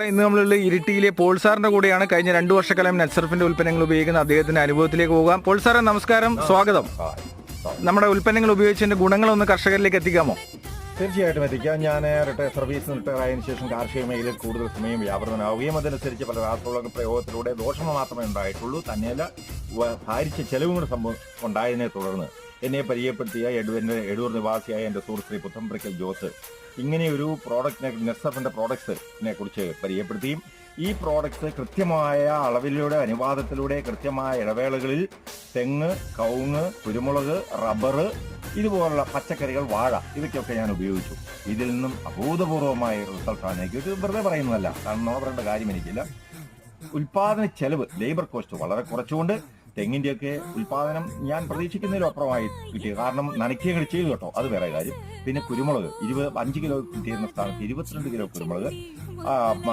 ഇന്ന് നമ്മളുള്ള ഇരിട്ടിയിലെ പോൾ സാറിന്റെ കൂടെയാണ്. കഴിഞ്ഞ 2 വർഷക്കാലം നെറ്റ്സർഫിന്റെ ഉൽപ്പന്നങ്ങൾ ഉപയോഗിക്കുന്ന അദ്ദേഹത്തിന്റെ അനുഭവത്തിലേക്ക് പോകാം. പോൾ സാറെ നമസ്കാരം, സ്വാഗതം. നമ്മുടെ ഉൽപ്പന്നങ്ങൾ ഉപയോഗിച്ചതിന്റെ ഗുണങ്ങളൊന്ന് കർഷകരിലേക്ക് എത്തിക്കാമോ? തീർച്ചയായിട്ടും എത്തിക്കാം. ഞാൻ സർവീസ് റിട്ടയർ ആയതിനു ശേഷം കാർഷിക മേഖലയിൽ കൂടുതൽ സമയം വ്യാപൃതനാവുകയും അതനുസരിച്ച് പല രാസവള പ്രയോഗത്തിലൂടെ ദോഷങ്ങൾ മാത്രമേ ഉണ്ടായിട്ടുള്ളൂ. തന്നെയല്ല ഭാരിച്ച ചെലവും കൂടെ ഉണ്ടായതിനെ തുടർന്ന് എന്നെ പരിചയപ്പെടുത്തിയ എടൂർ നിവാസിയായ എൻ്റെ സുഹൃത്ത് ശ്രീ പുത്തമ്പറയ്ക്കൽ ജോസ് ഇങ്ങനെയൊരു പ്രോഡക്റ്റിനെ, നെറ്റ്സർഫിൻ്റെ പ്രോഡക്ട്സിനെ കുറിച്ച് പരിചയപ്പെടുത്തിയും ഈ പ്രോഡക്ട്സ് കൃത്യമായ അളവിലൂടെ അനുപാതത്തിലൂടെ കൃത്യമായ ഇടവേളകളിൽ തെങ്ങ്, കവുങ്ങ്, കുരുമുളക്, റബ്ബർ, ഇതുപോലുള്ള പച്ചക്കറികൾ, വാഴ, ഇവയ്ക്കൊക്കെ ഞാൻ ഉപയോഗിച്ചു. ഇതിൽ നിന്നും അഭൂതപൂർവമായ റിസൾട്ടാണ് എനിക്ക്. ഇത് വെറുതെ പറയുന്നതല്ല, കാരണം പറയേണ്ട കാര്യം എനിക്കില്ല. ഉൽപാദന ചെലവ്, ലേബർ കോസ്റ്റ് വളരെ കുറച്ചുകൊണ്ട് തെങ്ങിൻ്റെയൊക്കെ ഉൽപാദനം ഞാൻ പ്രതീക്ഷിക്കുന്നതിലും അപ്പുറമായി കിട്ടി. കാരണം നനയ്ക്കുകകൾ ചെയ്തു കേട്ടോ, അത് വേറെ കാര്യം. പിന്നെ കുരുമുളക് 5 കിലോ കിട്ടിയിരുന്ന സ്ഥാനത്ത് 22 കിലോ കുരുമുളക്